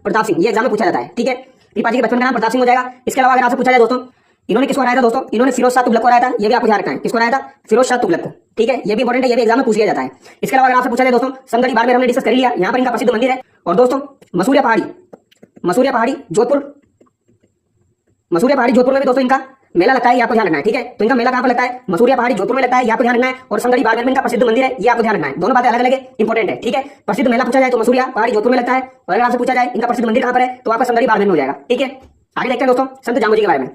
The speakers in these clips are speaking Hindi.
प्रताप सिंह, ये एग्जाम में पूछा जाता है। ठीक है, कृपा जी के बचपन का नाम प्रताप सिंह हो जाएगा। इसके अलावा अगर आपसे पूछा जाए दोस्तों, इन्होंने किसको हराया था दोस्तों, इन्होंने फिरोज शाह तुगलक को हराया था, ये भी आपको ध्यान रखना है। किसको हराया था? फिरोज शाह तुगलक को। ठीक है, ये भी इंपॉर्टेंट है, ये भी एग्जाम में पूछ लिया जाता है। इसके अलावा अगर आपसे पूछा जाए दोस्तों, संगड़ी बाड़मेर हमने डिस्कस कर लिया, यहाँ पर इनका प्रसिद्ध मंदिर है। और दोस्तों मसूरिया पहाड़ी जोधपुर, मसूरिया पहाड़ी जोधपुर में भी दोस्तों इनका मेला लगता है, ये आपको ध्यान रखना है। ठीक है, तो इनका मेला कहां पर लगता है? मसूरिया पहाड़ी जोधपुर में लगता है, ये आपको ध्यान रखना है। और संगड़ी बाड़मेर में इनका प्रसिद्ध मंदिर है, ये आपको ध्यान रखना है। दोनों बातें अलग अलग है, इंपॉर्टेंट है। ठीक है, प्रसिद्ध मेला पूछा जाए तो मसूरिया पहाड़ी जोधपुर में लगता है, और अगर आपसे पूछा जाए इनका प्रसिद्ध मंदिर कहां पर है, तो आपका संगड़ी बाड़मेर में हो जाएगा। ठीक है, आगे देखते हैं दोस्तों संत जामोजी के बारे में।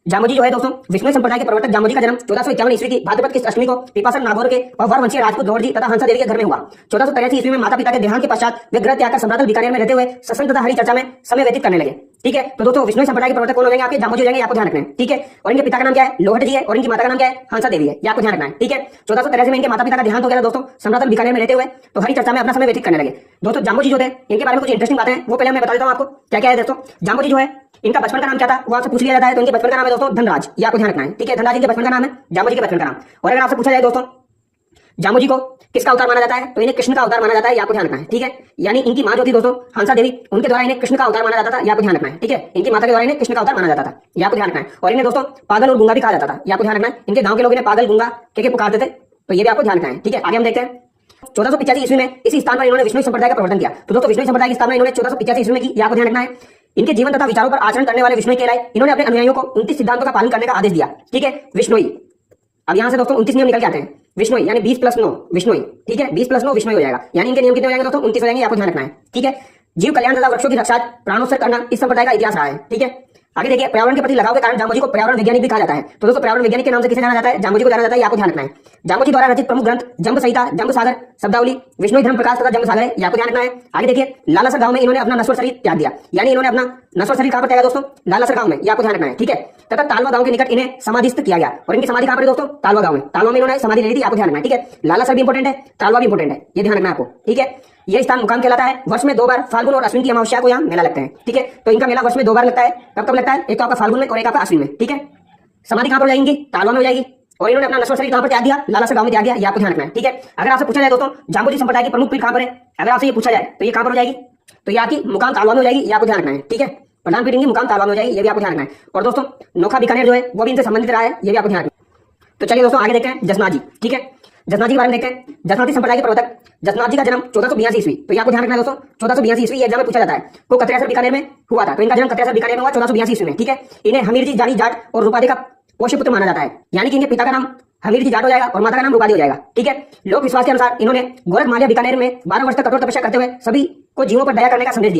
जामोजी जो है दोस्तों, विष्णु संप्रदाय के प्रवर्तक जामोजी का जन्म 1451 ईस्वी की भाद्रपद की अष्टमी को पिपासन नागौर के वरवंशीय राजपूत गौड़ जी तथा हंसा देवी के घर में हुआ। 1483 ईस्वी में माता पिता के देहांत के पश्चात वे गृह त्याग कर सम्राटल बीकानेर में रहते हुए सत्संग तथा हरि चर्चा में समय व्यतीत करने लगे। ठीक है, तो दोस्तों विष्णु संप्रदाय के प्रवर्तक कौन हो जाएंगे? आपके जामोजी हो जाएंगे, आपको ध्यान रखना है। ठीक है, और इनके पिता का नाम क्या है? लोहट जी है, और इनकी माता का नाम क्या है? हंसा देवी है, ये आपको ध्यान रखना है। ठीक है, 1483 में इनके माता पिता का देहांत हो गया दोस्तों, सम्राटल बीकानेर में रहते हुए, तो हरि चर्चा में अपना समय व्यतीत करने लगे। दोस्तों जामोजी जो थे, इनके बारे में कुछ इंटरेस्टिंग बातें हैं, वो पहले मैं बता देता हूं आपको क्या क्या है। दोस्तों जामोजी जो है, इनका बचपन का नाम क्या था वो आपसे पूछ लिया जाता है, तो इनके बचपन का नाम है दोस्तों धनराज, ये आपको ध्यान रखना है। ठीक है, धनराज इनके बचपन का नाम है, जामोजी के बचपन का नाम। और अगर आपसे पूछा जाए दोस्तों जामोजी को किसका अवतार माना जाता है, तो इन्हें कृष्ण का अवतार माना जाता है, ये आपको ध्यान रखना है। ठीक है, यानी इनकी मां जो थी दोस्तों हंसा देवी, उनके द्वारा इन्हें कृष्ण का अवतार माना जाता था, ये आपको ध्यान रखना है। ठीक है, इनकी माता के द्वारा इन्हें कृष्ण का अवतार माना जाता था, ये आपको ध्यान रखना है। और इन्हें दोस्तों पागल और गूंगा भी कहा जाता था, ये आपको ध्यान रखना है। इनके गांव के लोग इन्हें पागल गूंगा के पुकारते थे, तो ये भी आपको ध्यान रखना है। ठीक है, आगे हम देखते हैं 1485 ईस्वी में इसी स्थान पर इन्होंने विष्णु संप्रदाय का प्रवर्तन किया। तो दोस्तों विष्णु संप्रदाय की स्थापना इन्होंने 1485 ईस्वी में की, ये आपको ध्यान रखना है। इनके जीवन तथा विचारों पर आचरण करने वाले विष्णु कहलाए। इन्होंने अपने अनुयायियों को 29 सिद्धांतों का पालन करने का आदेश दिया। ठीक है, विष्णुई। अब यहां से दोस्तों 29 नियम निकल के आते हैं। विष्णुई यानी 20 + 9 विष्णुई। ठीक है, 20 + 9 विष्णुई हो जाएगा, यानी इनके नियम कितने हो जाएंगे दोस्तों? 29 हो जाएंगे, आपको ध्यान रखना है। ठीक है, जीव कल्याण तथा वृक्षों की रक्षा प्राणोत्सर्ग करना इस संप्रदाय का इतिहास रहा है। ठीक है, आगे देखिए पर्यावरण के प्रति लगाव के कारण जामोजी को पर्यावरण वैज्ञानिक भी कहा जाता है। तो दोस्तों पर्यावरण वैज्ञानिक के नाम से किसे जाना जाता है? जामोजी को जाना जाता है, आपको ध्यान रखना है। जामोजी द्वारा रचित प्रमुख ग्रंथ जंब संहिता, जंब सागर, शब्दावली, विष्णु धर्म प्रकाश तथा जंब सागर है, ये आपको ध्यान रखना है। आगे देखिए लालासर गांव में इन्होंने अपना नश्वर शरीर त्याग दिया, यानी इन्होंने अपना नश्वर शरीर कहां पर त्यागा दोस्तों? लालासर गांव में, ये आपको ध्यान रखना है। ठीक है, तथा तालवा गांव के निकट इन्हें समाधिस्थ किया गया, और इनकी समाधि कहां पर है दोस्तों? तालवा गांव में। तालवा में इन्होंने समाधि ली थी, आपको ध्यान रखना है। ठीक है, लालासर भी इंपॉर्टेंट है, तालवा भी इंपॉर्टेंट है, ये ध्यान रखना है आपको। ठीक है, यह स्थान मुकाम कहलाता है। वर्ष में 2 बार फाल्गुन और अश्विन की अमावस्या को यहाँ मेला लगता है। ठीक है, तो इनका मेला वर्ष में 2 बार लगता है। कब कब लगता है? एक तो आपका फाल्गुन में और एक आपका अश्विन में। ठीक है, समाधि कहां पर हो जाएगी? तालवा में हो जाएगी। और इन्होंने अपना नश्वर शरीर कहां पर त्याग दिया? लालासर गांव में त्याग दिया, ये आपको ध्यान रखना है। ठीक है, अगर आपसे पूछा जाए दोस्तों जामोजी संप्रदाय की प्रमुख पीठ कहां पर है, अगर आपसे ये पूछा जाए तो ये कहां पर हो जाएगी? तो ये आपकी मुकाम तालवा में हो जाएगी, ये आपको ध्यान रखना है। ठीक है, प्रधान पीठ इनकी मुकाम तालवा में हो जाएगी, ये भी आपको ध्यान रखना है। और दोस्तों नोखा बीकानेर जो है वो भी इनसे संबंधित रहा है, ये भी आपको ध्यान रखना है। तो चलिए दोस्तों आगे देखते हैं जसनाथ जी। ठीक है, जसनाथ जी के बारे में देखते हैं। जसनाथी संप्रदाय के प्रवर्तक जसनाथ जी का जन्म 1482 ईस्वी, तो ये आपको ध्यान रखना है दोस्तों। 1482 ईस्वी ये एग्जाम में पूछा जाता है, को कतरेसर बीकानेर में हुआ था, तो इनका जन्म कतरेसर बीकानेर में हुआ 1482 ईस्वी में। ठीक है, इन्हें हमीर जी जानी जाट और रूपादी का पोष्य पुत्र माना जाता है, यानी कि इनके पिता का नाम हमीर जी जाट हो जाएगा और माता का नाम रूपादी हो जाएगा। ठीक है, लोक विश्वास के अनुसार इन्होंने गोरख माल्या बीकानेर में 12 वर्ष तक कठोर तपस्या करते हुए सभी को जीवों पर दया करने का संदेश दिया।